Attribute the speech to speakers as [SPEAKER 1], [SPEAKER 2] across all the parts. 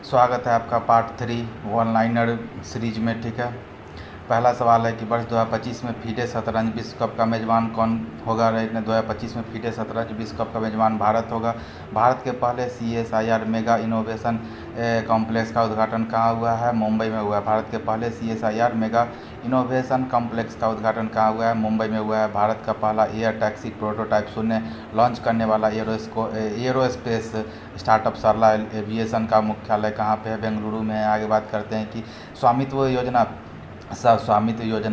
[SPEAKER 1] स्वागत है आपका पार्ट 3 वन लाइनर सीरीज में। ठीक है, पहला सवाल है कि वर्ष 2025 में फीडे शतरंज विश्व कप का मेज़बान कौन होगा। 2025 में फीडे शतरंज विश्व कप का मेज़बान भारत होगा। भारत के पहले CSIR मेगा इनोवेशन कॉम्प्लेक्स का उद्घाटन कहाँ हुआ है? मुंबई में हुआ है। भारत के पहले CSIR मेगा इनोवेशन कॉम्प्लेक्स का उद्घाटन कहाँ हुआ है? मुंबई में हुआ है। भारत का पहला एयर टैक्सी प्रोटोटाइप शून्य लॉन्च करने वाला एरोस्पेस स्टार्टअप सरला एविएशन का मुख्यालय कहाँ पे है? बेंगलुरु में है। आगे बात करते हैं कि स्वामित्व योजना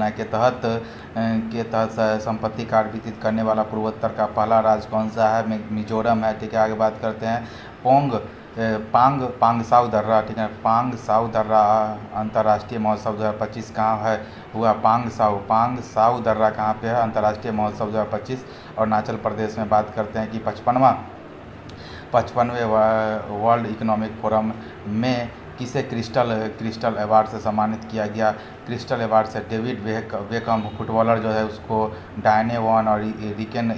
[SPEAKER 1] के तहत संपत्ति कार्ड वितरित करने वाला पूर्वोत्तर का पहला राज्य कौन सा है? मिजोरम है। ठीक है, आगे बात करते हैं पांगसाउ दर्रा। ठीक है, पांगसाउ दर्रा अंतर्राष्ट्रीय महोत्सव 2025 कहाँ है हुआ? पांगसाउ दर्रा कहाँ पे है? अंतर्राष्ट्रीय महोत्सव 2025 और अरुणाचल प्रदेश में। बात करते हैं कि 55वें वर्ल्ड इकोनॉमिक फोरम में किसे क्रिस्टल अवार्ड से सम्मानित किया गया? क्रिस्टल अवार्ड से डेविड बेकहम फुटबॉलर जो है उसको डायने वॉन और रिकेन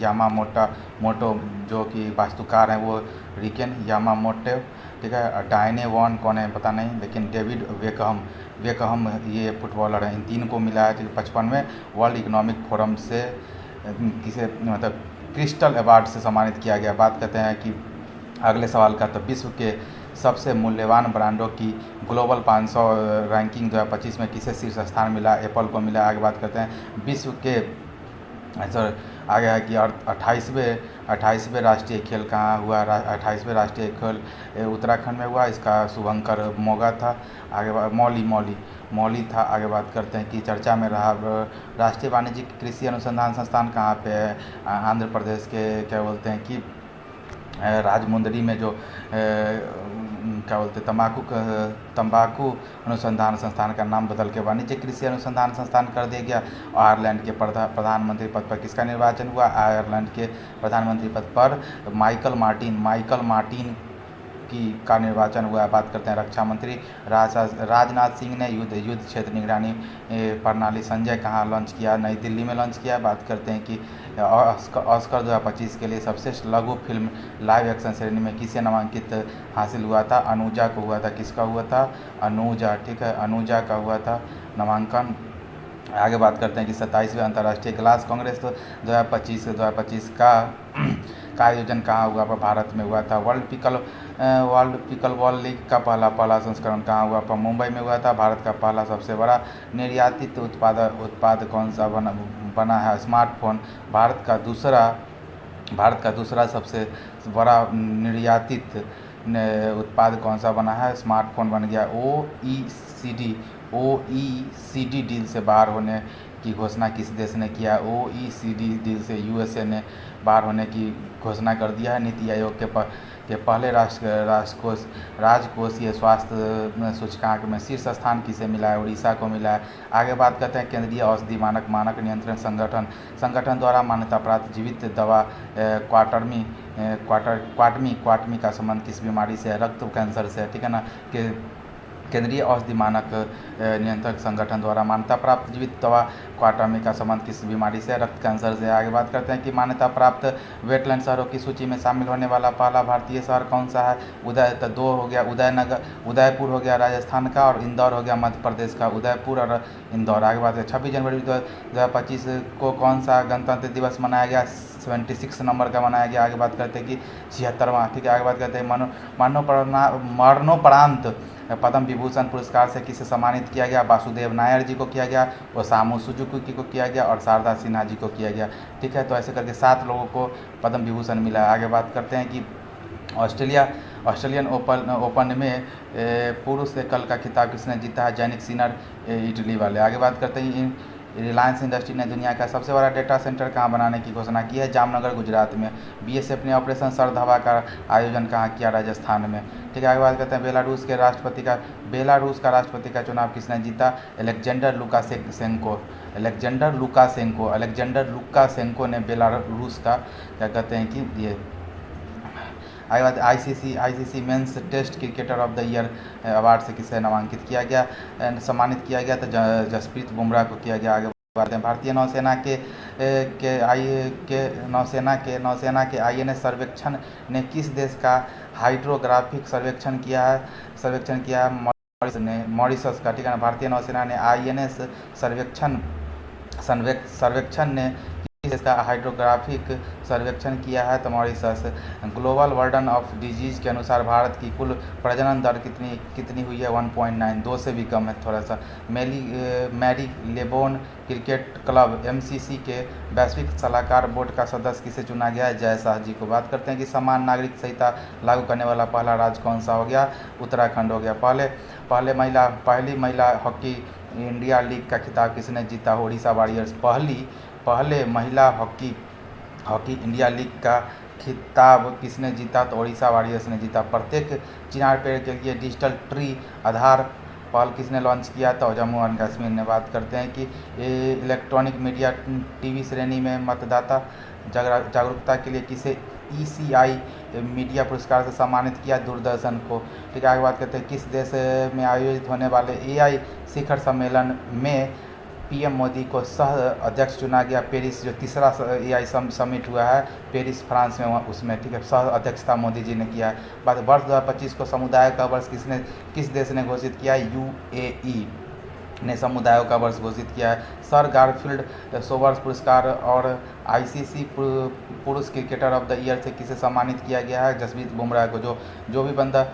[SPEAKER 1] यामामोटो जो कि वास्तुकार हैं वो रिकेन यामामोटो। ठीक है, डायने वॉन कौन है पता नहीं, लेकिन डेविड बेकहम ये फुटबॉलर हैं। इन तीन को मिला है। 55वें वर्ल्ड इकोनॉमिक फोरम से किसे क्रिस्टल अवार्ड से सम्मानित किया गया। बात करते हैं कि अगले सवाल का, तो विश्व के सबसे मूल्यवान ब्रांडों की ग्लोबल 500 रैंकिंग 2025 में किसे शीर्ष स्थान मिला? एप्पल को मिला। आगे बात करते हैं विश्व के आगे है कि 28वें राष्ट्रीय खेल कहाँ हुआ? 28वें राष्ट्रीय खेल उत्तराखंड में हुआ। इसका शुभंकर मोगा था। आगे मौली था। आगे बात करते हैं कि चर्चा में रहा राष्ट्रीय वाणिज्यिक कृषि अनुसंधान संस्थान कहाँ पे है? आंध्र प्रदेश के क्या बोलते हैं कि राजमुंदरी में जो क्या बोलते तंबाकू अनुसंधान संस्थान का नाम बदल के वाणिज्य कृषि अनुसंधान संस्थान कर दिया गया। आयरलैंड के प्रधानमंत्री पद पर किसका निर्वाचन हुआ? आयरलैंड के प्रधानमंत्री पद पर माइकल मार्टिन का निर्वाचन हुआ है। बात करते हैं रक्षा मंत्री राजनाथ सिंह ने युद्ध क्षेत्र निगरानी प्रणाली संजय कहाँ लॉन्च किया? नई दिल्ली में लॉन्च किया। बात करते हैं कि ऑस्कर 2025 के लिए सबसे लघु फिल्म लाइव एक्शन श्रेणी में किसे नामांकित हासिल हुआ था? अनुजा को हुआ था। किसका हुआ था? अनुजा। ठीक है, अनुजा का हुआ था नामांकन। आगे बात करते हैं कि 27वें अंतर्राष्ट्रीय ग्लास कांग्रेस 2025 का आयोजन कहाँ हुआ? पर भारत में हुआ था। वर्ल्ड पिकल बॉल लीग का पहला संस्करण कहाँ हुआ? पर मुंबई में हुआ था। भारत का पहला सबसे बड़ा निर्यातित उत्पाद कौन सा बना है? स्मार्टफोन। भारत का दूसरा सबसे बड़ा निर्यातित उत्पाद कौन सा बना है? स्मार्टफोन बन गया। OECD डील से बाहर होने की घोषणा किस देश ने किया? OECD डील से USA ने बाहर होने की घोषणा कर दिया है। नीति आयोग के पहले राजकोषीय स्वास्थ्य सूचकांक में शीर्ष स्थान किसे मिला है? उड़ीसा को मिला है। आगे बात करते हैं केंद्रीय औषधि मानक नियंत्रण संगठन द्वारा मान्यता प्राप्त जीवित दवा क्वाटमी का संबंध किस बीमारी से है? रक्त कैंसर से। ठीक है ना, कि केंद्रीय औषधि मानक नियंत्रण संगठन द्वारा मान्यता प्राप्त जीवित दवा क्वाटमी का संबंध किस बीमारी से? रक्त कैंसर से। आगे बात करते हैं कि मान्यता प्राप्त वेटलैंड शहरों की सूची में शामिल होने वाला पहला भारतीय शहर कौन सा है? दो हो गया उदयपुर हो गया राजस्थान का, और इंदौर हो गया मध्य प्रदेश का। उदयपुर और इंदौर। आगे बात है 26 जनवरी 2025 को कौन सा गणतंत्र दिवस मनाया गया? 76 नंबर का मनाया गया। आगे बात करते हैं कि 76वां। ठीक है, आगे बात करते हैं मरणोपरांत पद्म विभूषण पुरस्कार से किसे सम्मानित किया गया? वासुदेव नायर जी को किया गया, ओसामू सुजुकी को किया गया और शारदा सिन्हा जी को किया गया। ठीक है, तो ऐसे करके 7 लोगों को पद्म विभूषण मिला है। आगे बात करते हैं कि ऑस्ट्रेलियन ओपन में पुरुष एकल का खिताब किसने जीता है? जैनिक सिनर इटली वाले। आगे बात करते हैं रिलायंस इंडस्ट्री ने दुनिया का सबसे बड़ा डेटा सेंटर कहाँ बनाने की घोषणा की है? जामनगर गुजरात में। BSF ने ऑपरेशन सरधवा का आयोजन कहाँ किया? राजस्थान में। ठीक है, आगे बात करते हैं बेलारूस का राष्ट्रपति का चुनाव किसने जीता? अलेक्जेंडर लुकाशेंको ने बेलारूस का क्या कहते हैं कि ये आगे बात ICC men's test cricketer of the year award से किसे नामांकित किया गया सम्मानित किया गया? तो जसप्रीत बुमराह को किया गया। आगे बात है भारतीय नौसेना के INS सर्वेक्षण ने किस देश का हाइड्रोग्राफिक सर्वेक्षण किया है मॉरिशस का, ठीक है ना। भारतीय नौसेना ने INS सर्वेक्षण ने इसका हाइड्रोग्राफिक सर्वेक्षण किया है तो Mauritius. Global burden of disease के अनुसार भारत की कुल प्रजनन दर कितनी हुई है 1.9, 2 से भी कम है थोड़ा सा। मैरी लेबोन क्रिकेट क्लब MCC के वैश्विक सलाहकार बोर्ड का सदस्य किसे चुना गया है? जय शाह जी को। बात करते हैं कि समान नागरिक संहिता लागू करने वाला पहला राज्य कौन सा हो गया? उत्तराखंड हो गया। पहली महिला हॉकी इंडिया लीग का खिताब किसने जीता? ओडिशा वॉरियर्स। पहले महिला हॉकी इंडिया लीग का खिताब किसने जीता? तो ओडिशा वॉरियर्स ने जीता। प्रत्येक चिनार पेड़ के लिए डिजिटल ट्री आधार पहल किसने लॉन्च किया? तो जम्मू एंड कश्मीर ने। बात करते हैं कि इलेक्ट्रॉनिक मीडिया TV श्रेणी में मतदाता जागरूकता के लिए किसे ECI मीडिया पुरस्कार से सम्मानित किया? दूरदर्शन को। ठीक है, आगे बात करते हैं किस देश में आयोजित होने वाले AI शिखर सम्मेलन में PM मोदी को सह अध्यक्ष चुना गया? पेरिस, जो तीसरा AI समिट हुआ है पेरिस फ्रांस में, उसमें, ठीक है, सह अध्यक्षता मोदी जी ने किया है। बात वर्ष 2025 को समुदाय का वर्ष किस देश ने घोषित किया? UAE ने समुदायों का वर्ष घोषित किया है। सर गारफील्ड सोबर्स पुरस्कार और ICC पुरुष क्रिकेटर ऑफ द ईयर से किसे सम्मानित किया गया है? जसप्रीत बुमराह को। जो भी बंदा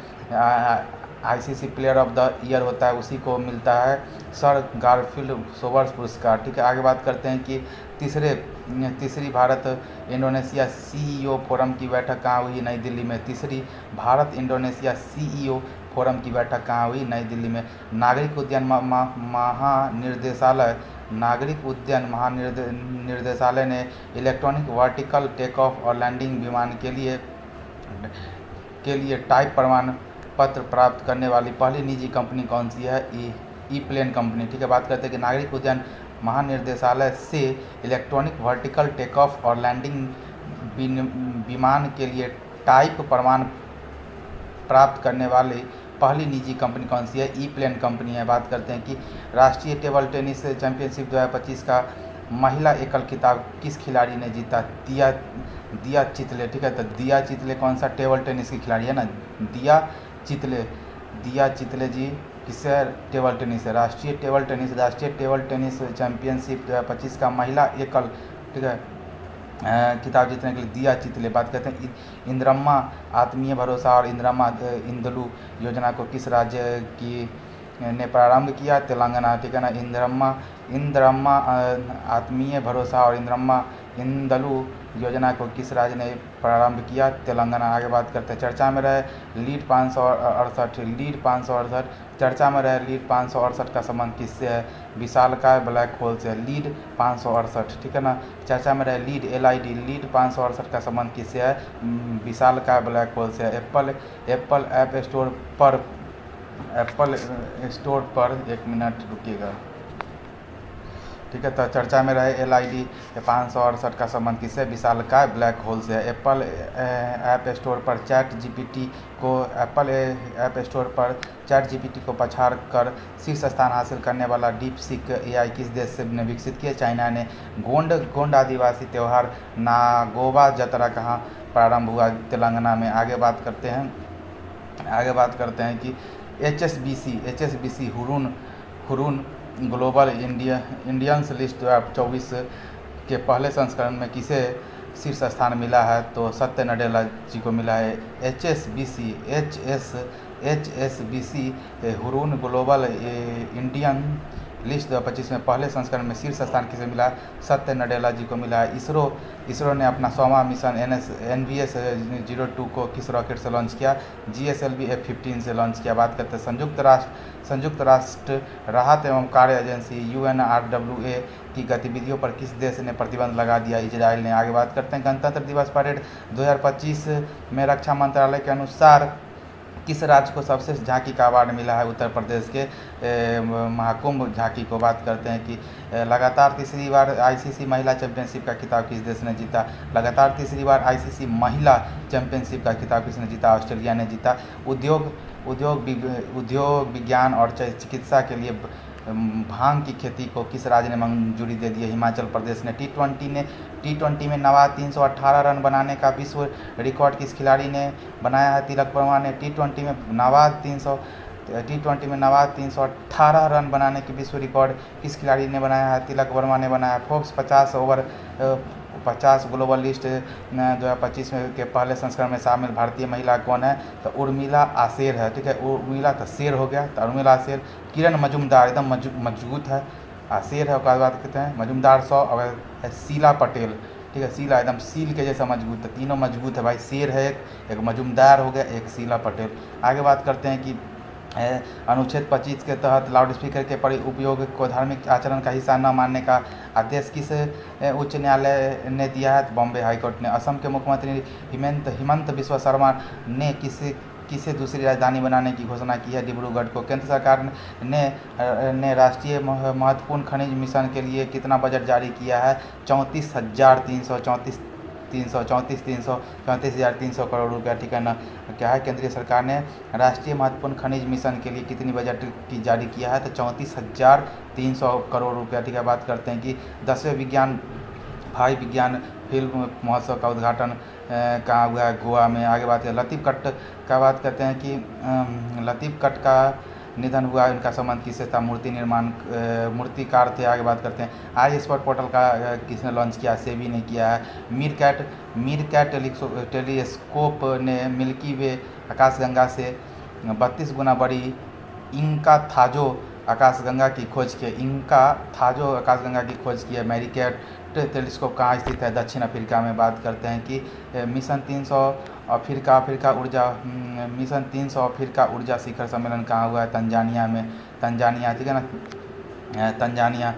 [SPEAKER 1] ICC player of the year होता है उसी को मिलता है सर गारफील्ड सोबर्स पुरस्कार। ठीक है, आगे बात करते हैं कि तीसरी भारत इंडोनेशिया CEO फोरम की बैठक कहाँ हुई? नई दिल्ली में। तीसरी भारत इंडोनेशिया CEO फोरम की बैठक कहाँ हुई? नई दिल्ली में। नागरिक उद्यान महानिर्देशालय ने इलेक्ट्रॉनिक वर्टिकल टेक ऑफ और लैंडिंग विमान के लिए टाइप प्रमाण पत्र प्राप्त करने वाली पहली निजी कंपनी कौन सी है? ई-प्लेन कंपनी। ठीक है, बात करते हैं कि नागरिक उद्यान महानिर्देशालय से इलेक्ट्रॉनिक वर्टिकल टेक ऑफ और लैंडिंग विमान के लिए टाइप प्रमाण प्राप्त करने वाली पहली निजी कंपनी कौन सी है? ई-प्लेन कंपनी है। बात करते हैं कि राष्ट्रीय टेबल टेनिस चैंपियनशिप 2025 का महिला एकल खिताब किस खिलाड़ी ने जीता? दिया चितले। ठीक है, तो दिया चितले कौन सा टेबल टेनिस की खिलाड़ी है ना? दिया चितले जी किससे टेबल टेनिस है? राष्ट्रीय टेबल टेनिस चैंपियनशिप 2025 का महिला एकल, ठीक है, खिताब जीतने के लिए दिया चितले। बात करते हैं इंदिरम्मा आत्मीय भरोसा और इंदलू योजना को किस राज्य की ने प्रारंभ किया? तेलंगाना। ठीक है ना। इंदिरम्मा आत्मीय भरोसा और इंदलू योजना को किस राज्य ने प्रारंभ किया? तेलंगाना। आगे बात करते हैं चर्चा में रहे लीड 568 चर्चा में रहे लीड 568 का संबंध किससे है? विशालकाय ब्लैक होल से। लीड 568, ठीक है ना। चर्चा में रहे लीड 568 का संबंध किससे है? विशालकाय ब्लैक होल से। एप्पल ऐप स्टोर पर 1 मिनट रुकिएगा। ठीक है, तो चर्चा में रहे LID 568 का संबंध किससे? विशालकाय ब्लैक होल से। एप्पल ऐप स्टोर पर चैट GPT को पछाड़ कर शीर्ष स्थान हासिल करने वाला DeepSeek AI किस देश से ने विकसित किया? चाइना ने। गोंड आदिवासी त्यौहार नागोबा जतरा कहाँ प्रारंभ हुआ? तेलंगाना में। आगे बात करते हैं कि HSBC Hurun global Indians list 2024 के पहले संस्करण में किसे शीर्ष स्थान मिला है? तो सत्य नडेला जी को मिला है। HSBC Hurun global Indian list 2025 में पहले संस्करण में शीर्ष स्थान किसे मिला? सत्य नडेला जी को मिला है। इसरो ने अपना 100वां मिशन NVS 02 को किस रॉकेट से लॉन्च किया? GSLV F-15 से लॉन्च किया। बात करते हैं संयुक्त राष्ट्र राहत एवं कार्य एजेंसी UNRWA की गतिविधियों पर किस देश ने प्रतिबंध लगा दिया? इजराइल ने। आगे बात करते हैं गणतंत्र दिवस परेड 2025 में रक्षा मंत्रालय के अनुसार किस राज्य को सबसे झांकी का अवार्ड मिला है? उत्तर प्रदेश के महाकुंभ झांकी को। बात करते हैं कि लगातार तीसरी बार ICC महिला चैंपियनशिप का खिताब किस देश ने जीता? लगातार तीसरी बार ICC महिला चैंपियनशिप का खिताब किसने जीता? ऑस्ट्रेलिया ने जीता। उद्योग विज्ञान और चिकित्सा के लिए भांग की खेती को किस राज्य ने मंजूरी दे दी है? हिमाचल प्रदेश ने। टी20 में नवाज 318 रन बनाने का विश्व रिकॉर्ड किस खिलाड़ी ने बनाया है? तिलक वर्मा ने। टी20 में नवाज 318 रन बनाने की विश्व रिकॉर्ड किस खिलाड़ी ने बनाया है? तिलक वर्मा ने बनाया। फोर्ब्स 50 ग्लोबल लिस्ट 2025 के पहले संस्करण में शामिल भारतीय महिला कौन है? तो उर्मिला आशेर है। ठीक है, उर्मिला तो शेर हो गया, तो उर्मिला आशेर। किरण मजूमदार एकदम मजबूत है, आशेर है। उसके बाद कहते हैं मजूमदार 100। और शीला पटेल, ठीक है, शीला एकदम सील के जैसा मजबूत है, तीनों मजबूत है भाई। शेर है एक मजूमदार हो गया, एक शीला पटेल। आगे बात करते हैं कि अनुच्छेद 25 के तहत लाउडस्पीकर के उपयोग को धार्मिक आचरण का हिस्सा न मानने का आदेश किस उच्च न्यायालय ने दिया है? तो बॉम्बे हाईकोर्ट ने। असम के मुख्यमंत्री हिमंत बिस्वा शर्मा ने किसे दूसरी राजधानी बनाने की घोषणा की है? डिब्रूगढ़ को। केंद्र सरकार ने राष्ट्रीय महत्वपूर्ण खनिज मिशन के लिए कितना बजट जारी किया है? 34,334 करोड़ रुपया। ठीक है ना, क्या है? केंद्रीय सरकार ने राष्ट्रीय महत्वपूर्ण खनिज मिशन के लिए कितनी बजट की जारी किया है? तो 34,300 करोड़ रुपया। ठीक है, बात करते हैं कि 10वें विज्ञान फिल्म महोत्सव का उद्घाटन कहाँ हुआ है? गोवा में। आगे बात है लतीफ़ कट्ट का, बात करते हैं कि लतीफ़ कट्ट का निधन हुआ, इनका संबंध किससे था? मूर्तिकार थे। आगे बात करते हैं आई स्पॉट पोर्टल का किसने लॉन्च किया? सेबी ने किया है। मीरकैट टेलीस्कोप ने मिल्की वे आकाशगंगा से 32 गुना बड़ी इंका थाजो आकाशगंगा की खोज की है। मीरकैट टेलीस्कोप कहाँ स्थित है? दक्षिण अफ्रीका में। बात करते हैं कि मिशन 300 अफ्रीका ऊर्जा शिखर सम्मेलन कहाँ हुआ है? तंजानिया में। ठीक है ना, तंजानिया।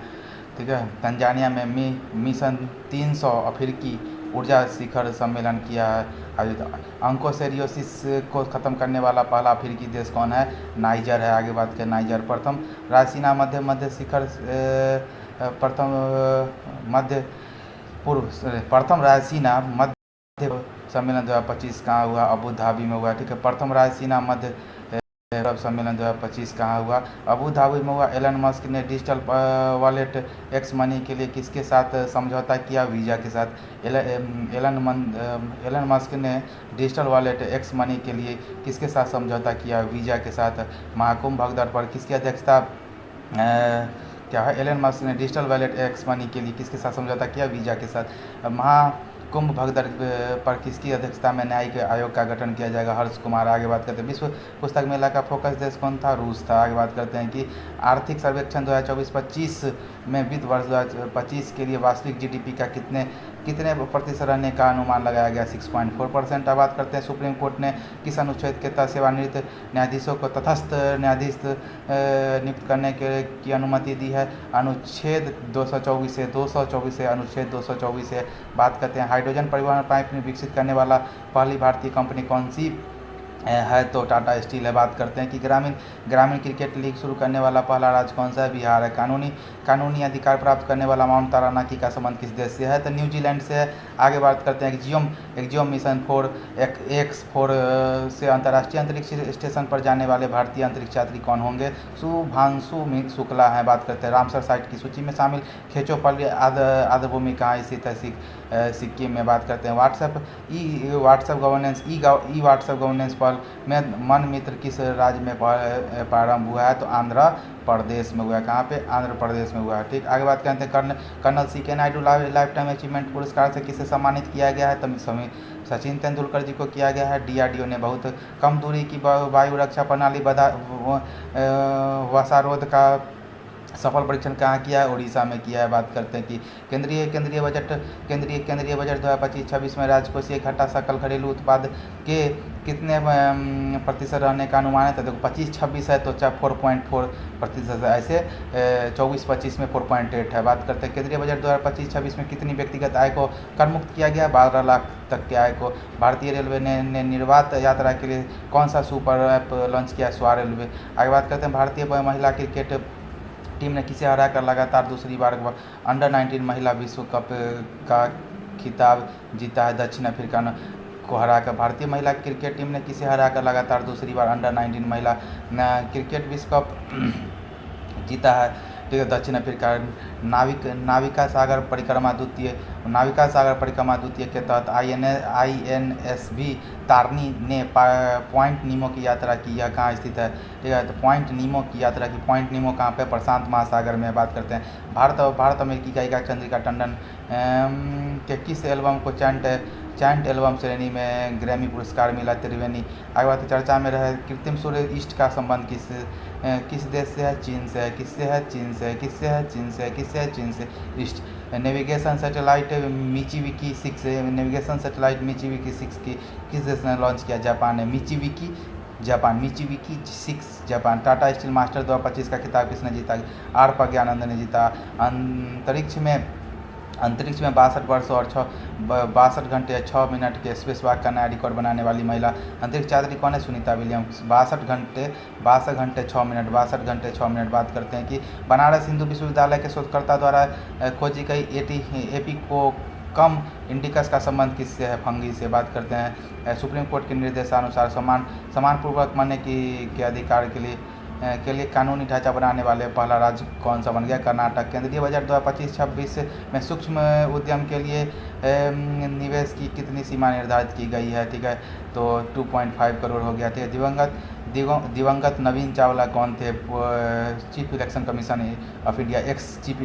[SPEAKER 1] ठीक है, तंजानिया में मिशन 300 अफ्रीकी ऊर्जा शिखर सम्मेलन किया है आयोजित। अंकोसेरियोसिस को ख़त्म करने वाला पहला अफ्रीकी देश कौन है? नाइजर है। आगे बात करें नाइजर। प्रथम रायसीना मध्य सम्मेलन 2025 कहाँ हुआ? अबू धाबी में हुआ। ठीक है, प्रथम रायसीना मध्य सम्मेलन 2025 कहाँ हुआ? अबू धाबी में हुआ। एलन मस्क ने डिजिटल वॉलेट एक्स मनी के लिए किसके साथ समझौता किया? वीज़ा के साथ। एलन मस्क ने डिजिटल वॉलेट एक्स मनी के लिए किसके साथ समझौता किया? वीज़ा के साथ। महाकुंभ भगदड़ पर किसकी अध्यक्षता क्या है? एलन मस्क ने डिजिटल वॉलेट एक्स मनी के लिए किसके साथ समझौता किया? वीज़ा के साथ। महाकुंभ भगदड़ पर किसकी अध्यक्षता में न्यायिक आयोग का गठन किया जाएगा? हर्ष कुमार। आगे बात करते हैं विश्व पुस्तक मेला का फोकस देश कौन था? रूस था। आगे बात करते हैं कि आर्थिक सर्वेक्षण 2024-25 में वित्त वर्ष 2025 के लिए वास्तविक जीडीपी का कितने प्रतिशत रहने का अनुमान लगाया गया? 6.4%। अब बात करते हैं सुप्रीम कोर्ट ने किस अनुच्छेद के तहत सेवानिवृत्त न्यायाधीशों को तटस्थ न्यायाधीश नियुक्त करने की अनुमति दी है? अनुच्छेद 224 से अनुच्छेद 224 से। बात करते हैं हाइड्रोजन परिवहन पाइप विकसित करने वाला पहली भारतीय कंपनी कौन सी है? तो टाटा स्टील है। बात करते हैं कि ग्रामीण क्रिकेट लीग शुरू करने वाला पहला राज्य कौन सा है? बिहार है। कानूनी अधिकार प्राप्त करने वाला माउंट तारानाकी का संबंध किस देश से है? तो न्यूजीलैंड से है। आगे बात करते हैं एक्जियोम मिशन 4 से अंतर्राष्ट्रीय अंतरिक्ष स्टेशन पर जाने वाले भारतीय अंतरिक्ष यात्री कौन होंगे? शुभांशु शुक्ला है। बात करते हैं रामसर साइट की सूची में शामिल खेचोपल्ली आर्द्रभूमि कहाँ स्थित है? सिक्किम में। बात करते हैं व्हाट्सएप गवर्नेंस पर में मन मित्र किस राज्य में प्रारंभ हुआ है? तो आंध्र प्रदेश में हुआ है। कहाँ पे? आंध्र प्रदेश में हुआ है। ठीक, आगे बात करते हैं colonel CK Naidu lifetime achievement पुरस्कार से किसे सम्मानित किया गया है? तो सचिन तेंदुलकर जी को किया गया है। DRDO ने बहुत कम दूरी की वायु रक्षा प्रणाली वसारोध का सफल परीक्षण कहाँ किया है? उड़ीसा में किया है। बात करते हैं कि केंद्रीय बजट 2025-26 में राजकोषीय घाटा सकल घरेलू उत्पाद के कितने प्रतिशत रहने का अनुमान है? तो देखो 25-26 है तो 4.4% है। ऐसे 24-25 में 4.8 है। बात करते हैं केंद्रीय बजट 2025-26 में कितनी व्यक्तिगत आय को कर मुक्त किया गया? 12 लाख तक के आय को। भारतीय रेलवे ने निर्बाध यात्रा के लिए कौन सा सुपर ऐप लॉन्च किया? स्वा रेलवे। आगे बात करते हैं भारतीय महिला क्रिकेट टीम ने किसे हराकर लगातार दूसरी बार अंडर-19 महिला विश्व कप का खिताब जीता है? दक्षिण अफ्रीका को हराकर। भारतीय महिला क्रिकेट टीम ने किसे हराकर लगातार दूसरी बार अंडर-19 महिला क्रिकेट विश्व कप जीता है, ठीक है। दक्षिण अफ्रीका नाविका सागर परिक्रमा द्वितीय के तहत INS भी तारनी ने पॉइंट नीमो की यात्रा की। यह कहाँ स्थित है, ठीक है। तो पॉइंट नीमो की यात्रा की, पॉइंट नीमो कहाँ पे, प्रशांत महासागर में। बात करते हैं भारत अमेरिकी गायिका चंद्रिका टंडन के किस एल्बम को चैंट एल्बम श्रेणी में ग्रैमी पुरस्कार मिला, त्रिवेणी। आगे बात चर्चा में रहे कृत्रिम सूर्य ईस्ट का संबंध किस देश से है, चीन से है। किससे है, चीन से। किससे है, चीन से। किससे है, चीन से। East navigation satellite Michibiki 6 navigation satellite Michibiki 6 की किस देश ने लॉन्च किया, जापान है। मिचिविकी 6 जापान। टाटा स्टील मास्टर 2025 का खिताब किसने जीता, आर प्रज्ञानंद ने जीता। अंतरिक्ष में 62 वर्ष और 62 घंटे 6 मिनट के स्पेस वॉक का नया रिकॉर्ड बनाने वाली महिला अंतरिक्ष यात्री कौन है, सुनीता विलियम्स। 62 घंटे 6 मिनट। बात करते हैं कि बनारस हिंदू विश्वविद्यालय के शोधकर्ता द्वारा खोजी गई एपिकोकम इंडिकस का संबंध किससे है, फंगी से। बात करते हैं सुप्रीम कोर्ट के निर्देशानुसार सम्मानपूर्वक मरने के अधिकार के लिए कानूनी ढांचा बनाने वाले पहला राज्य कौन सा बन गया, कर्नाटक। केंद्रीय बजट 2025-26 में सूक्ष्म उद्यम के लिए निवेश की कितनी सीमा निर्धारित की गई है, ठीक है। तो 2.5 करोड़ हो गया, ठीक है। दिवंगत नवीन चावला कौन थे, chief election commission of India, ex chief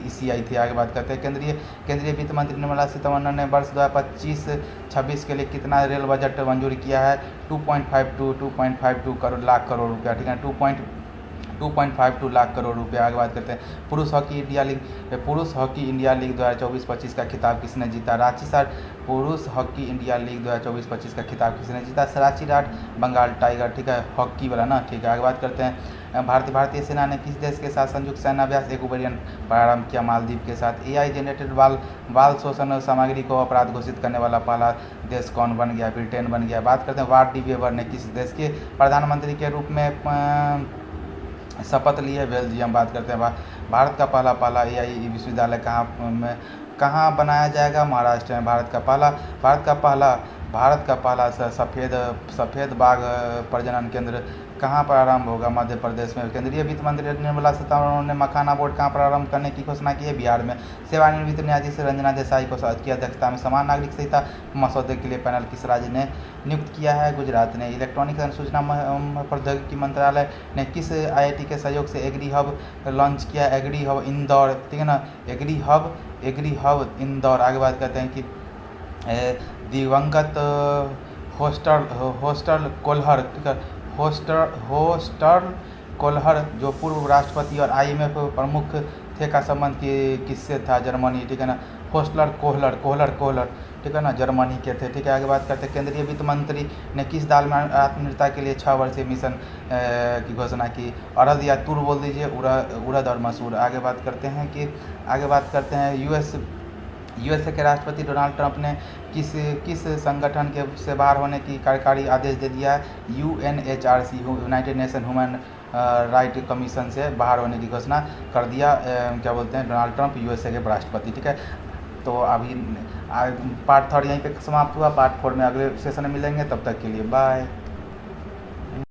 [SPEAKER 1] ECI थे। आगे बात करते हैं केंद्रीय वित्त मंत्री निर्मला सीतारमण ने वर्ष 2025-26 के लिए कितना रेल बजट मंजूर किया है, 2.52 लाख करोड़ रुपया, ठीक है। 2.52 लाख करोड़ रुपये। आगे बात करते हैं पुरुष हॉकी इंडिया लीग 2024-25 का खिताब किसने जीता, रांची सार। पुरुष हॉकी इंडिया लीग 2024-25 का खिताब किसने जीता, रांची राट बंगाल टाइगर, ठीक है, हॉकी वाला ना, ठीक है। आगे बात करते हैं भारतीय सेना ने किस देश के साथ संयुक्त सैन्याभ्यास एक्वेरियन प्रारंभ किया, मालदीव के साथ। AI जनरेटेड बाल शोषण सामग्री को अपराध घोषित करने वाला पहला देश कौन बन गया, ब्रिटेन बन गया। बात करते हैं वार्ड डी वेबर ने किस देश के प्रधानमंत्री के रूप में शपथ ली है, बेल्जियम। बात करते हैं भारत का पहला AI विश्वविद्यालय कहाँ बनाया जाएगा, महाराष्ट्र में। भारत का पहला सफ़ेद बाघ प्रजनन केंद्र कहाँ प्रारंभ होगा, मध्य प्रदेश में। केंद्रीय वित्त मंत्री निर्मला सीतारमण ने मखाना बोर्ड कहाँ प्रारंभ करने की घोषणा की है, बिहार में। सेवानिवृत्त न्यायाधीश रंजना देसाई की अध्यक्षता में समान नागरिक संहिता मसौदे के लिए पैनल किस राज्य ने नियुक्त किया है, गुजरात ने। इलेक्ट्रॉनिक सूचना प्रौद्योगिकी मंत्रालय ने किस IIT के सहयोग से एग्री हब लॉन्च किया, एग्री हब इंदौर, ठीक है ना, एग्री हब इंदौर। आगे बात करते हैं कि दिवंगत होस्टल कोल्हर, ठीक है, होस्टल कोल्हर जो पूर्व राष्ट्रपति और IMF प्रमुख थे का संबंध किससे था, जर्मनी, ठीक है ना। होस्टलर कोहलर, ठीक है ना, जर्मनी के थे, ठीक है। आगे बात करते हैं केंद्रीय वित्त मंत्री ने किस दाल में आत्मनिर्भरता के लिए 6 वर्षीय मिशन की घोषणा की, अरहर या तूर बोल दीजिए, उड़द और मसूर। आगे बात करते हैं USA के राष्ट्रपति डोनाल्ड ट्रंप ने किस संगठन से बाहर होने की कार्यकारी आदेश दे दिया है, UNHRC, United nation human right commission से बाहर होने की घोषणा कर दिया, क्या बोलते हैं, डोनाल्ड ट्रंप, USA के राष्ट्रपति, ठीक है। तो अभी पार्ट 3 यहीं पे समाप्त हुआ। पार्ट 4 में अगले सेशन में मिलेंगे, तब तक के लिए बाय।